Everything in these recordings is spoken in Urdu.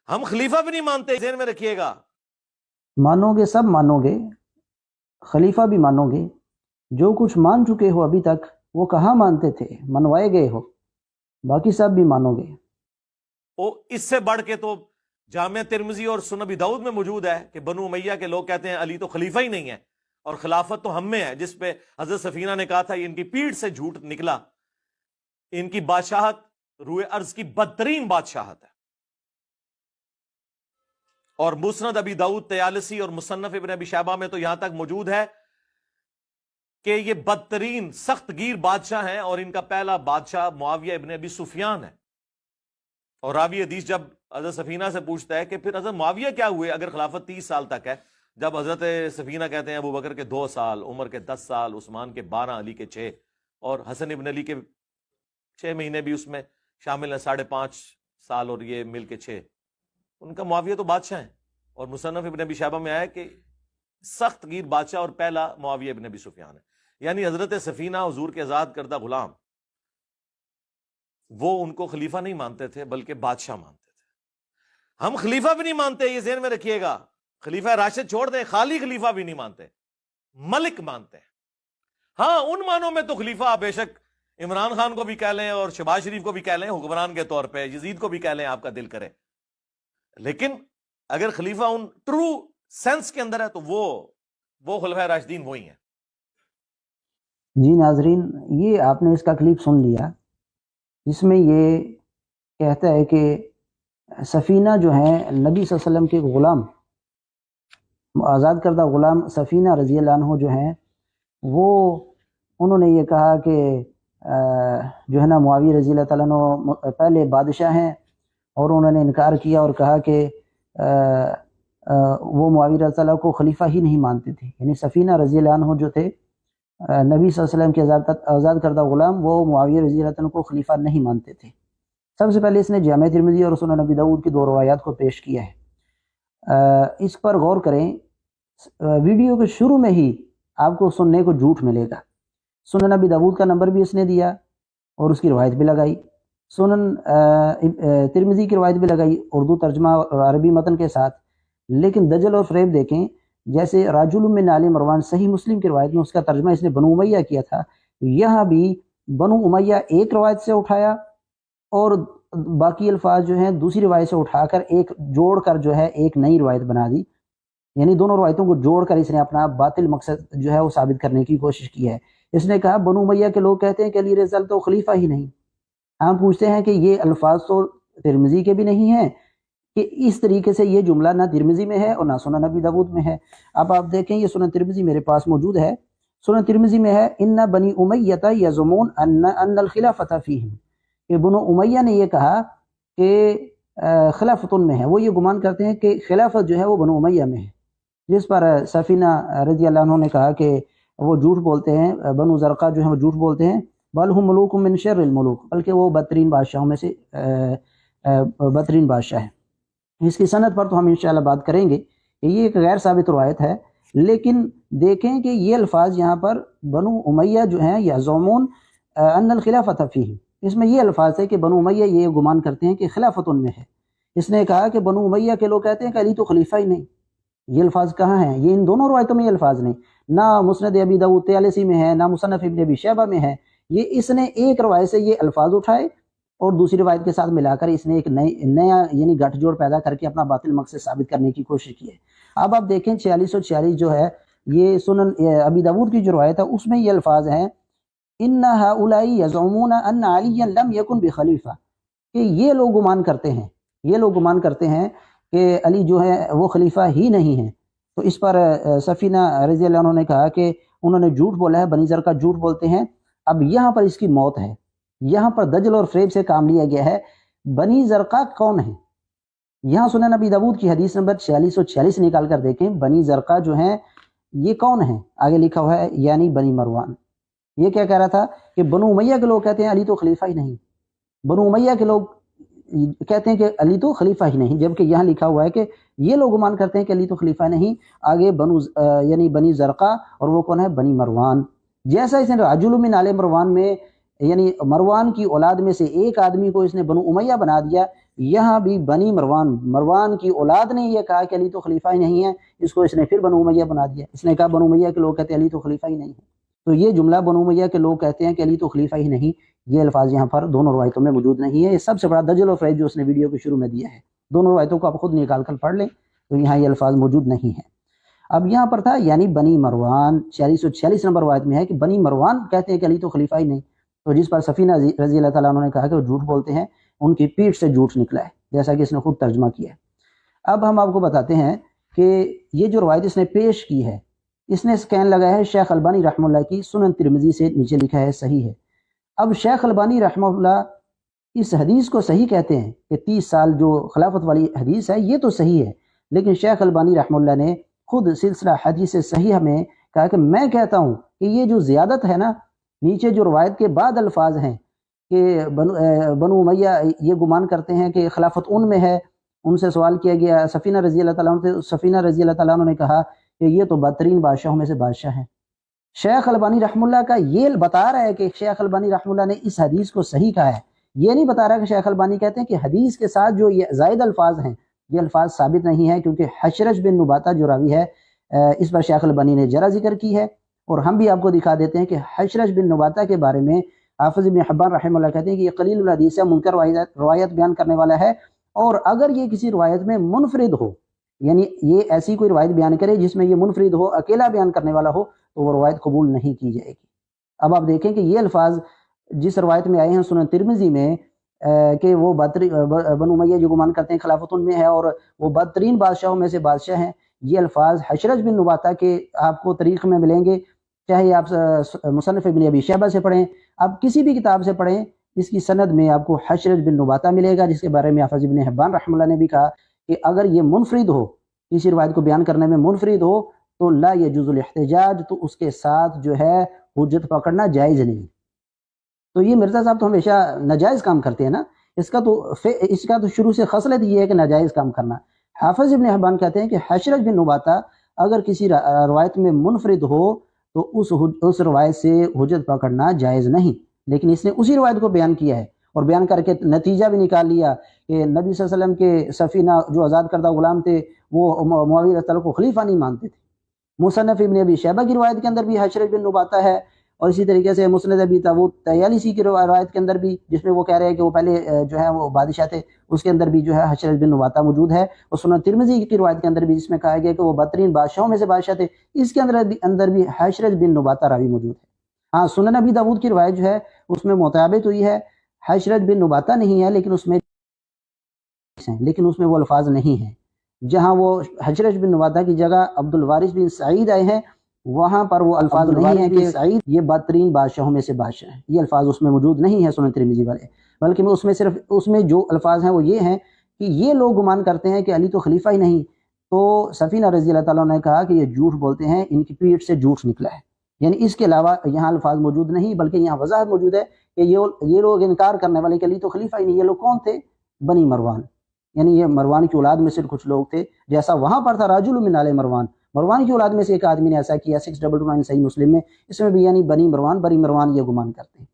ہم خلیفہ بھی نہیں مانتے، ذہن میں رکھیے گا. مانو گے، سب مانو گے، خلیفہ بھی مانو گے. جو کچھ مان چکے ہو ابھی تک وہ کہاں مانتے تھے، منوائے گئے ہو. باقی سب بھی مانو گے. وہ اس سے بڑھ کے تو جامعہ ترمذی اور سنن ابی داؤد میں موجود ہے کہ بنو امیہ کے لوگ کہتے ہیں علی تو خلیفہ ہی نہیں ہے اور خلافت تو ہم میں ہے، جس پہ حضرت سفینہ نے کہا تھا یہ ان کی پیٹھ سے جھوٹ نکلا. ان کی بادشاہت روئے ارض کی بدترین بادشاہت ہے. اور مسند ابی داؤد طیالسی اور مصنف ابن ابی شیبہ میں تو یہاں تک موجود ہے کہ یہ بدترین سخت گیر بادشاہ ہیں، اور ان کا پہلا بادشاہ معاویہ ابن ابی سفیان ہے. اور راوی حدیث جب حضرت سفینہ سے پوچھتا ہے کہ پھر حضرت معاویہ کیا ہوئے اگر خلافت 30 سال تک ہے، جب حضرت سفینہ کہتے ہیں ابو بکر کے 2 سال، عمر کے 10 سال، عثمان کے 12، علی کے 6، اور حسن ابن علی کے 6 مہینے بھی اس میں شامل ہیں، 5.5 سال اور یہ مل کے 6. ان کا معاویہ تو بادشاہ ہیں. اور مصنف ابن ابی شیبہ میں آیا کہ سخت گیر بادشاہ اور پہلا معاویہ ابن ابی سفیان ہے. یعنی حضرت سفینہ حضور کے آزاد کردہ غلام، وہ ان کو خلیفہ نہیں مانتے تھے بلکہ بادشاہ مانتے تھے. ہم خلیفہ بھی نہیں مانتے، یہ ذہن میں رکھیے گا. خلیفہ راشد چھوڑ دیں، خالی خلیفہ بھی نہیں مانتے، ملک مانتے ہیں. ہاں ان معنوں میں تو خلیفہ بے شک عمران خان کو بھی کہہ لیں اور شہباز شریف کو بھی کہہ لیں حکمران کے طور پہ، یزید کو بھی کہہ لیں، آپ کا دل کرے. لیکن اگر خلیفہ ان ٹرو سینس کے اندر ہے تو وہ خلفۂ راشدین وہی ہیں. جی ناظرین، یہ آپ نے اس کا کلپ سن لیا، جس میں یہ کہتا ہے کہ سفینہ جو ہیں نبی صلی اللہ علیہ وسلم کے غلام، آزاد کردہ غلام سفینہ رضی اللہ عنہ جو ہیں، وہ انہوں نے یہ کہا کہ جو ہے نا معاویہ رضی اللہ تعالیٰ عنہ پہلے بادشاہ ہیں، اور انہوں نے انکار کیا اور کہا کہ وہ معاویہ رضی اللہ کو خلیفہ ہی نہیں مانتے تھے. یعنی سفینہ رضی اللہ عنہ جو تھے نبی صلی اللہ علیہ وسلم کے آزاد کردہ غلام، وہ معاویہ رضی اللہ عنہ کو خلیفہ نہیں مانتے تھے. سب سے پہلے اس نے جامعہ ترمذی اور سنن ابی داؤد کی 2 روایات کو پیش کیا ہے. اس پر غور کریں. ویڈیو کے شروع میں ہی آپ کو سننے کو جھوٹ ملے گا. سنن ابی داؤد کا نمبر بھی اس نے دیا اور اس کی روایت بھی لگائی. سنن ترمذی کی روایت بھی لگائی اردو ترجمہ اور عربی متن کے ساتھ. لیکن دجل اور فریب دیکھیں. جیسے راجل من آل مروان صحیح مسلم کی روایت میں اس کا ترجمہ اس نے بنو امیہ کیا تھا، یہاں بھی بنو امیہ ایک روایت سے اٹھایا اور باقی الفاظ جو ہیں دوسری روایت سے اٹھا کر ایک جوڑ کر جو ہے ایک نئی روایت بنا دی. یعنی دونوں روایتوں کو جوڑ کر اس نے اپنا باطل مقصد جو ہے وہ ثابت کرنے کی کوشش کی ہے. اس نے کہا بنو امیہ کے لوگ کہتے ہیں کہ علی رضی اللہ تو خلیفہ ہی نہیں. ہم پوچھتے ہیں کہ یہ الفاظ تو ترمذی کے بھی نہیں ہیں کہ اس طریقے سے یہ جملہ نہ ترمذی میں ہے اور نہ سنن ابی داؤد میں ہے. اب آپ دیکھیں یہ سنن ترمذی میرے پاس موجود ہے. سنن ترمذی میں ہے ان بنی امیہ یزعمون ان الخلافۃ فیہم، کہ بنو امیہ نے یہ کہا کہ خلافت ان میں ہے. وہ یہ گمان کرتے ہیں کہ خلافت جو ہے وہ بنو امیہ میں ہے، جس پر سفینہ رضی اللہ عنہ نے کہا کہ وہ جھوٹ بولتے ہیں. بنو زرقہ جو ہیں وہ جھوٹ بولتے ہیں. بل ہم ملوک من شر الملوک، بلکہ وہ بدترین بادشاہوں میں سے بدترین بادشاہ ہے. اس کی سند پر تو ہم انشاءاللہ بات کریں گے کہ یہ ایک غیر ثابت روایت ہے. لیکن دیکھیں کہ یہ الفاظ یہاں پر بنو امیہ جو ہیں یزعمون ان الخلافۃ فیہم، اس میں یہ الفاظ ہے کہ بنو امیہ یہ گمان کرتے ہیں کہ خلافت ان میں ہے. اس نے کہا کہ بنو امیہ کے لوگ کہتے ہیں کہ علی تو خلیفہ ہی نہیں. یہ الفاظ کہاں ہیں؟ یہ ان دونوں روایتوں میں یہ الفاظ نہیں، نہ مسند ابی داؤد طیالسی میں ہے، نہ مصنف ابن ابی شیبہ میں ہے. یہ اس نے ایک روایت سے یہ الفاظ اٹھائے اور دوسری روایت کے ساتھ ملا کر اس نے ایک نیا یعنی گٹھ جوڑ پیدا کر کے اپنا باطل مقصد ثابت کرنے کی کوشش کی ہے. اب آپ دیکھیں 4646 جو ہے یہ سنن ابی داؤد کی جو روایت ہے اس میں یہ الفاظ ہیں ان هؤلاء يزعمون ان علی لم يكن بخلیفہ، کہ یہ لوگ گمان کرتے ہیں کہ علی جو ہے وہ خلیفہ ہی نہیں ہے. تو اس پر سفینہ رضی اللہ عنہ نے کہا کہ انہوں نے جھوٹ بولا ہے، بنی زرقہ جھوٹ بولتے ہیں. اب یہاں پر اس کی موت ہے. یہاں پر دجل اور فریب سے کام لیا گیا ہے. بنی زرقہ کون ہے؟ یہاں سنن نبی داؤد کی حدیث نمبر 4646 نکال کر دیکھیں. بنی زرقہ جو ہیں یہ کون ہیں؟ آگے لکھا ہوا ہے یعنی بنی مروان. یہ کیا کہہ رہا تھا کہ بنو امیہ کے لوگ کہتے ہیں علی تو خلیفہ ہی نہیں. بنو امیہ کے لوگ کہتے ہیں کہ علی تو خلیفہ ہی نہیں، جبکہ یہاں لکھا ہوا ہے کہ یہ لوگ گمان کرتے ہیں کہ علی تو خلیفہ نہیں. آگے یعنی بنی زرقہ، اور وہ کون ہے؟ بنی مروان. جیسا اس نے راجل من آل مروان میں یعنی مروان کی اولاد میں سے ایک آدمی کو اس نے بنو امیہ بنا دیا، یہاں بھی بنی مروان کی اولاد نے یہ کہا کہ علی تو خلیفہ ہی نہیں ہے، اس کو اس نے پھر بنو امیہ بنا دیا۔ اس نے کہا بنو امیہ کے لوگ کہتے ہیں علی تو خلیفہ ہی نہیں ہے، تو یہ جملہ بنو امیہ کے لوگ کہتے ہیں کہ علی تو خلیفہ ہی نہیں، یہ الفاظ یہاں پر دونوں روایتوں میں موجود نہیں ہے۔ یہ سب سے بڑا دجل و فریب جو اس نے ویڈیو کے شروع میں دیا ہے، دونوں روایتوں کو آپ خود نکال کر پڑھ لیں تو یہاں یہ الفاظ موجود نہیں ہیں۔ اب یہاں پر تھا یعنی بنی مروان 4646 نمبر روایت میں ہے کہ بنی مروان کہتے ہیں کہ علی تو خلیفہ ہی نہیں، تو جس پر سفینہ رضی اللہ تعالیٰ عنہ نے کہا کہ وہ جھوٹ بولتے ہیں، ان کی پیٹھ سے جھوٹ نکلا ہے، جیسا کہ اس نے خود ترجمہ کیا ہے۔ اب ہم آپ کو بتاتے ہیں کہ یہ جو روایت اس نے پیش کی ہے، اس نے اسکین لگایا ہے شیخ البانی رحمہ اللہ کی سنن ترمذی سے، نیچے لکھا ہے صحیح ہے۔ اب شیخ البانی رحمہ اللہ اس حدیث کو صحیح کہتے ہیں کہ 30 سال جو خلافت والی حدیث ہے یہ تو صحیح ہے، لیکن شیخ البانی رحمہ اللہ نے خود سلسلہ حدیث صحیح میں کہا کہ میں کہتا ہوں کہ یہ جو زیادت ہے نا، نیچے جو روایت کے بعد الفاظ ہیں کہ بنو امیہ یہ گمان کرتے ہیں کہ خلافت ان میں ہے، ان سے سوال کیا گیا سفینہ رضی اللہ تعالیٰ عنہ سے، سفینہ رضی اللہ تعالیٰ عنہ نے کہا کہ یہ تو بدترین بادشاہوں میں سے بادشاہ ہیں۔ شیخ البانی رحمہ اللہ کا یہ بتا رہا ہے کہ شیخ البانی رحمہ اللہ نے اس حدیث کو صحیح کہا ہے، یہ نہیں بتا رہا کہ شیخ البانی کہتے ہیں کہ حدیث کے ساتھ جو یہ زائد الفاظ ہیں یہ الفاظ ثابت نہیں ہے، کیونکہ حشرج بن نباتہ جو راوی ہے اس پر شیخ البانی نے جرا ذکر کی ہے، اور ہم بھی آپ کو دکھا دیتے ہیں کہ حشرج بن نباتہ کے بارے میں حافظ ابن حبان رحمہ اللہ کہتے ہیں کہ یہ قلیل الحدیث ہے، منکر روایت بیان کرنے والا ہے، اور اگر یہ کسی روایت میں منفرد ہو، یعنی یہ ایسی کوئی روایت بیان کرے جس میں یہ منفرد ہو، اکیلا بیان کرنے والا ہو، تو وہ روایت قبول نہیں کی جائے گی۔ اب آپ دیکھیں کہ یہ الفاظ جس روایت میں آئے ہیں سنن ترمذی میں کہ وہ بنو امیہ جو گمان کرتے ہیں خلافت ان میں ہے اور وہ بدترین بادشاہوں میں سے بادشاہ ہیں، یہ الفاظ حشرج بن نباتہ کے آپ کو تاریخ میں ملیں گے، چاہے آپ مصنف ابن ابی شیبہ سے پڑھیں، آپ کسی بھی کتاب سے پڑھیں، اس کی سند میں آپ کو حشرج بن نباتہ ملے گا، جس کے بارے میں حافظ ابن حبان رحمہ اللہ نے بھی کہا کہ اگر یہ منفرد ہو، کسی روایت کو بیان کرنے میں منفرد ہو تو لا یجوز الاحتجاج، تو اس کے ساتھ جو ہے حجت پکڑنا جائز نہیں۔ تو یہ مرزا صاحب تو ہمیشہ ناجائز کام کرتے ہیں نا، اس کا تو شروع سے خصلت یہ ہے کہ ناجائز کام کرنا۔ حافظ ابن حبان کہتے ہیں کہ حشرج بن نباتہ اگر کسی روایت میں منفرد ہو تو اس روایت سے حجت پکڑنا جائز نہیں، لیکن اس نے اسی روایت کو بیان کیا ہے اور بیان کر کے نتیجہ بھی نکال لیا کہ نبی صلی اللہ علیہ وسلم کے سفینہ جو آزاد کردہ غلام تھے وہ معاویہ رضی اللہ عنہ کو خلیفہ نہیں مانتے تھے۔ مصنف ابن ابی شیبہ کی روایت کے اندر بھی حشرج بن نباتہ ہے، اور اسی طریقے سے مسند ابی داؤد طیالسی کی روایت کے اندر بھی، جس میں وہ کہہ رہے ہیں کہ وہ پہلے جو ہے وہ بادشاہ تھے، اس کے اندر بھی جو ہے حشرج بن نباتہ موجود ہے، اور سنن ترمذی کی روایت کے اندر بھی جس میں کہا گیا کہ وہ بدترین بادشاہوں میں سے بادشاہ تھے، اس کے اندر بھی حشرج بن نباتہ راوی موجود ہے۔ ہاں سنن ابی داؤد کی روایت جو ہے اس میں مطابق ہوئی ہے، حشرج بن نباتہ نہیں ہے، لیکن اس میں وہ الفاظ نہیں ہیں، جہاں وہ حشرج بن نباتہ کی جگہ عبد الوارث بن سعید آئے ہیں وہاں پر وہ الفاظ نہیں ہیں کہ سعید یہ بدترین بادشاہوں میں سے بادشاہ ہیں، یہ الفاظ اس میں موجود نہیں ہیں سنن ترمذی والے، بلکہ اس میں صرف اس میں جو الفاظ ہیں وہ یہ ہیں کہ یہ لوگ گمان کرتے ہیں کہ علی تو خلیفہ ہی نہیں، تو سفینہ رضی اللہ تعالیٰ نے کہا کہ یہ جھوٹ بولتے ہیں، ان کی پیٹھ سے جھوٹ نکلا ہے، یعنی اس کے علاوہ یہاں الفاظ موجود نہیں، بلکہ یہاں وضاحت موجود ہے کہ یہ لوگ انکار کرنے والے کہ علی تو خلیفہ ہی نہیں، یہ لوگ کون تھے؟ بنی مروان، یعنی یہ مروان کی اولاد میں سے کچھ لوگ تھے، جیسا وہاں پر تھا رجل من آل مروان کی اولاد میں سے ایک آدمی نے ایسا کیا 6229 صحیح مسلم میں، اس میں بھی یعنی بنی مروان یہ گمان کرتے ہیں۔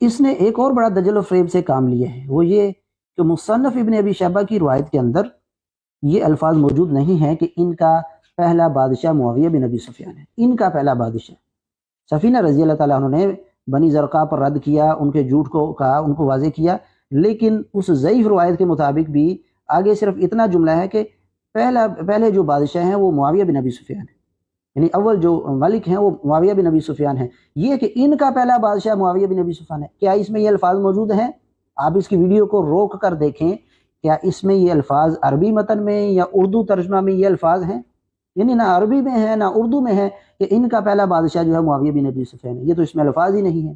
اس نے ایک اور بڑا دجل و فریب سے کام لیا ہے، وہ یہ کہ مصنف ابن ابی شیبہ کی روایت کے اندر یہ الفاظ موجود نہیں ہیں کہ ان کا پہلا بادشاہ معاویہ بن ابی سفیان ہے، ان کا پہلا بادشاہ۔ سفینہ رضی اللہ تعالیٰ عنہ نے بنی زرقاء پر رد کیا، ان کے جھوٹ کو کہا، ان کو واضح کیا، لیکن اس ضعیف روایت کے مطابق بھی آگے صرف اتنا جملہ ہے کہ پہلے جو بادشاہ ہیں وہ معاویہ بن ابی سفیان ہیں، یعنی اول جو ملک ہیں وہ معاویہ بن ابی سفیان ہیں، یہ کہ ان کا پہلا بادشاہ معاویہ بن ابی سفیان ہے، کیا اس میں یہ الفاظ موجود ہیں؟ آپ اس کی ویڈیو کو روک کر دیکھیں، کیا اس میں یہ الفاظ عربی متن میں یا اردو ترجمہ میں یہ الفاظ ہیں؟ یعنی نہ عربی میں ہے نہ اردو میں ہے کہ ان کا پہلا بادشاہ جو ہے معاویہ بن ابی سفیان ہے، یہ تو اس میں الفاظ ہی نہیں ہیں۔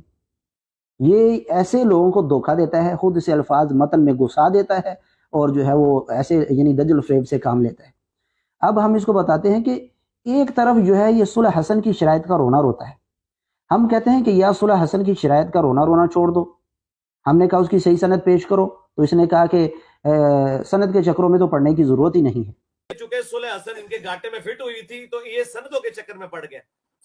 یہ ایسے لوگوں کو دھوکہ دیتا ہے، خود سے الفاظ متن میں گھسا دیتا ہے اور جو ہے وہ ایسے یعنی دجل و فریب سے کام لیتا ہے۔ اب ہم اس کو بتاتے ہیں کہ ایک طرف جو ہے یہ صلح حسن کی شرائط کا رونا روتا ہے، ہم کہتے ہیں کہ یا صلح حسن کی شرائط کا رونا چھوڑ دو، ہم نے کہا اس کی صحیح سند پیش کرو، تو اس نے کہا کہ سند کے چکروں میں تو پڑھنے کی ضرورت ہی نہیں ہے، چونکہ صلح حسن ان کے گھاٹے میں فٹ ہوئی تھی تو یہ سندوں کے چکر میں پڑ گئے،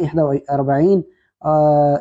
41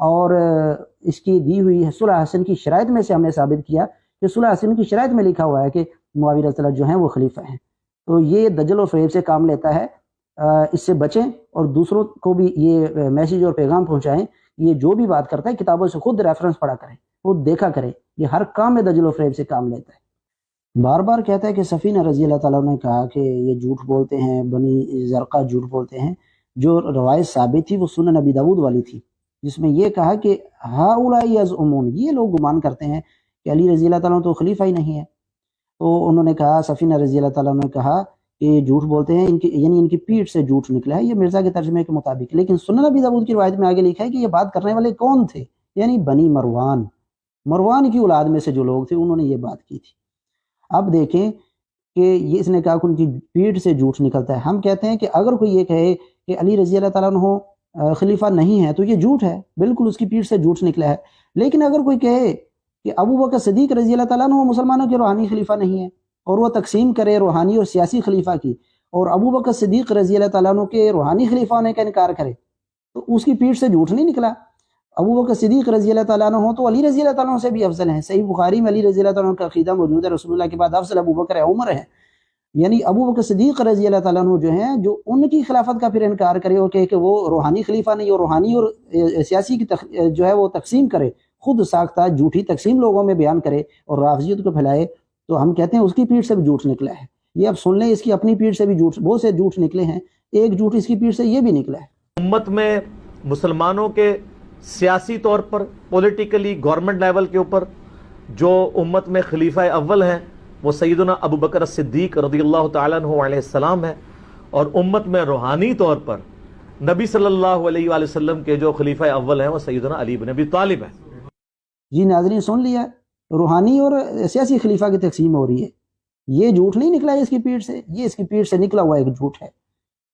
اور اس کی دی ہوئی صلح حسن کی شرائط میں سے ہم نے ثابت کیا کہ صلح حسن کی شرائط میں لکھا ہوا ہے کہ معاویہ رضی اللہ عنہ جو ہیں وہ خلیفہ ہیں۔ تو یہ دجل و فریب سے کام لیتا ہے، اس سے بچیں اور دوسروں کو بھی یہ میسیج اور پیغام پہنچائیں۔ یہ جو بھی بات کرتا ہے کتابوں سے خود ریفرنس پڑھا کریں، خود دیکھا کریں، یہ ہر کام میں دجل و فریب سے کام لیتا ہے۔ بار بار کہتا ہے کہ سفینہ رضی اللہ تعالیٰ نے کہا کہ یہ جھوٹ بولتے ہیں، بنی زرقہ جھوٹ بولتے ہیں۔ جو روایت ثابت تھی وہ سنن ابی داؤد والی تھی، جس میں یہ کہا کہ ہؤلاء یزعمون، یہ لوگ گمان کرتے ہیں کہ علی رضی اللہ تعالیٰ تو خلیفہ ہی نہیں ہے۔ تو انہوں نے کہا، سفینہ رضی اللہ تعالیٰ نے کہا کہ یہ جھوٹ بولتے ہیں، یعنی ان کی پیٹھ سے جھوٹ نکلا ہے، یہ مرزا کے ترجمے کے مطابق۔ لیکن سنن ابی داؤد کی روایت میں آگے لکھا ہے کہ یہ بات کرنے والے کون تھے، یعنی بنی مروان کی اولاد میں سے جو لوگ تھے انہوں نے یہ بات کی تھی۔ اب دیکھیں کہ یہ اس نے کہا کہ ان کی پیٹھ سے جھوٹ نکلتا ہے۔ ہم کہتے ہیں کہ اگر کوئی یہ کہے کہ علی رضی اللہ تعالیٰ عنہ خلیفہ نہیں ہے تو یہ جھوٹ ہے، بالکل اس کی پیٹھ سے جھوٹ نکلا ہے۔ لیکن اگر کوئی کہے کہ ابو بکر صدیق رضی اللہ تعالیٰ عنہ مسلمانوں کے روحانی خلیفہ نہیں ہے، اور وہ تقسیم کرے روحانی اور سیاسی خلیفہ کی، اور ابو بکر صدیق رضی اللہ تعالیٰ عنہ کے روحانی خلیفہ ہونے کا انکار کرے، تو اس کی پیٹھ سے جھوٹ نہیں نکلا۔ ابو بکر صدیق رضی اللہ تعالیٰ عنہ تو علی رضی اللہ تعالیٰ عنہ سے بھی افضل ہیں۔ صحیح بخاری میں علی رضی اللہ تعالیٰ عنہ کا عقیدہ موجود ہے، رسول اللہ کے بعد افضل ابو بکر ہے، عمر ہے۔ یعنی ابو بکر صدیق رضی اللہ تعالیٰ عنہ جو ہیں، جو ان کی خلافت کا پھر انکار کرے اور کہ وہ روحانی خلیفہ نہیں، اور روحانی اور سیاسی کی جو ہے وہ تقسیم کرے، خود ساختہ جھوٹی تقسیم لوگوں میں بیان کرے اور رافضیت کو پھیلائے، تو ہم کہتے ہیں اس کی پیٹھ سے بھی جھوٹ نکلا ہے۔ یہ اب سن لیں، اس کی اپنی پیٹھ سے بھی جھوٹ، بہت سے جھوٹ نکلے ہیں، ایک جھوٹ اس کی پیٹھ سے یہ بھی نکلا ہے۔ امت میں مسلمانوں کے سیاسی طور پر، پولیٹیکلی، گورنمنٹ لیول کے اوپر جو امت میں خلیفہ اول ہیں وہ سیدنا ابو بکر صدیق رضی اللہ تعالیٰ عنہ علیہ السلام ہے، اور امت میں روحانی طور پر نبی صلی اللہ علیہ وآلہ وسلم کے جو خلیفہ اول ہیں وہ سیدنا علی بن ابی طالب ہیں۔ جی ناظرین سن لیا، روحانی اور سیاسی خلیفہ کی تقسیم ہو رہی ہے، یہ جھوٹ نہیں نکلا ہے اس کی پیٹھ سے، یہ اس کی پیٹھ سے نکلا ہوا ایک جھوٹ ہے۔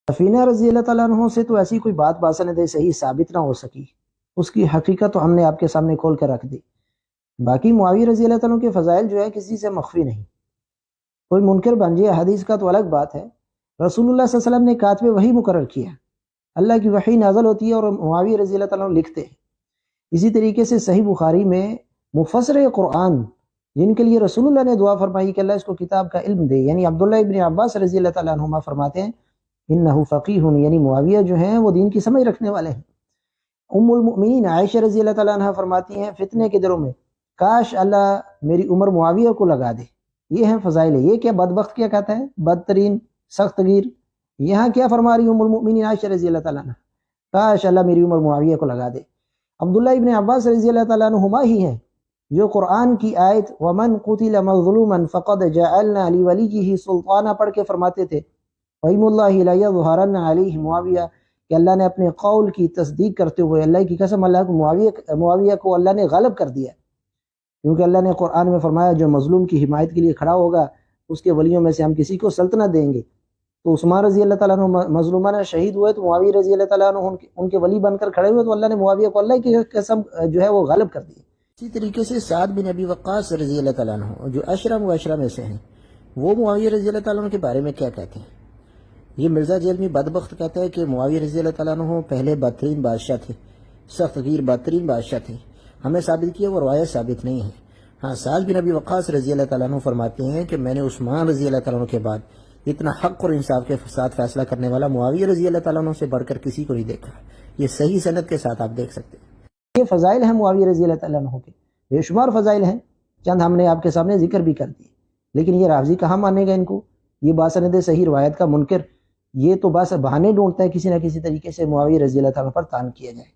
سفینہ رضی اللہ تعالیٰ عنہ سے تو ایسی کوئی بات باسند صحیح ثابت نہ ہو سکی، اس کی حقیقت تو ہم نے آپ کے سامنے کھول کر رکھ دی۔ باقی معاویہ رضی اللہ تعالیٰ عنہ کے فضائل جو ہے کسی سے مخفی نہیں، کوئی منکر بن جائے حدیث کا تو الگ بات ہے۔ رسول اللہ صلی اللہ علیہ وسلم نے کاتب وحی مقرر کیا، اللہ کی وحی نازل ہوتی ہے اور معاویہ رضی اللہ تعالیٰ عنہ لکھتے ہیں۔ اسی طریقے سے صحیح بخاری میں مفسر قرآن جن کے لیے رسول اللہ نے دعا فرمائی کہ اللہ اس کو کتاب کا علم دے، یعنی عبداللہ ابن عباس رضی اللہ تعالیٰ عنہما فرماتے ہیں انہ فقیہ، یعنی معاویہ جو ہیں وہ دین کی سمجھ رکھنے والے ہیں۔ ام المؤمنین عائشہ رضی اللہ تعالیٰ عنہ فرماتی ہیں فتنے کے دنوں میں کاش اللہ میری عمر معاویہ کو لگا دے۔ یہ ہیں فضائل۔ یہ کیا بدبخت کیا کہتا ہے، بدترین، سخت گیر۔ یہاں کیا فرما رہی ام المؤمنین عائشہ رضی اللہ تعالیٰ عنہ، کاش اللہ میری عمر معاویہ کو لگا دے۔ عبداللہ ابن عباس رضی اللہ تعالیٰ عنہما ہی ہیں جو قرآن کی آیت وَمَنْ قُتِلَ مَظْلُومًا فَقَدْ جَعَلْنَا لِوَلِيِّهِ سُلْطَانًا پڑھ کے فرماتے تھے وَإِمُ اللَّهِ لَيَظْهَرَنَّ عَلَيْهِ معاویہ، کہ اللہ نے اپنے قول کی تصدیق کرتے ہوئے، اللہ کی قسم، اللہ کو معاویہ کو اللہ نے غالب کر دیا، کیونکہ اللہ نے قرآن میں فرمایا جو مظلوم کی حمایت کے لیے کھڑا ہوگا اس کے ولیوں میں سے ہم کسی کو سلطنت دیں گے۔ تو عثمان رضی اللہ تعالیٰ عنہ مظلومانہ شہید ہوئے تو معاویہ رضی اللہ تعالیٰ عنہ ان کے ولی بن کر کھڑے ہوئے، تو اللہ نے معاویہ کو اللہ کی قسم جو ہے وہ غالب کر دی۔ اسی طریقے سے سعد بن ابی وقاص رضی اللہ تعالیٰ عنہ جو عشرہ مبشرہ میں سے ہیں، وہ معاویہ رضی اللہ تعالیٰ عنہ کے بارے میں کیا کہتے ہیں؟ یہ مرزا جیلمی بدبخت کہتا ہے کہ معاویہ رضی اللہ تعالیٰ عنہ پہلے بدترین بادشاہ تھے، سخت گیر بدترین بادشاہ تھے۔ ہمیں ثابت کیا وہ روایت ثابت نہیں ہے۔ ہاں سعد بن ابی وقاص رضی اللہ تعالیٰ عنہ فرماتے ہیں کہ میں نے عثمان رضی اللہ تعالیٰ عنہ کے بعد اتنا حق اور انصاف کے ساتھ فیصلہ کرنے والا معاویہ رضی اللہ تعالیٰ عنہ سے بڑھ کر کسی کو نہیں دیکھا۔ یہ صحیح سند کے ساتھ آپ دیکھ سکتے ہیں۔ یہ فضائل ہیں معاویہ رضی اللہ تعالیٰ عنہ کے، بے شمار فضائل ہیں، چند ہم نے آپ کے سامنے ذکر بھی کر دیے۔ لیکن یہ رافضی کہاں مانے گا ان کو؟ یہ باسند صحیح روایت کا منکر، یہ تو بس بہانے ڈھونڈتا ہے کسی نہ کسی طریقے سے معاویہ رضی اللہ تعالیٰ پر تان کیا جائے۔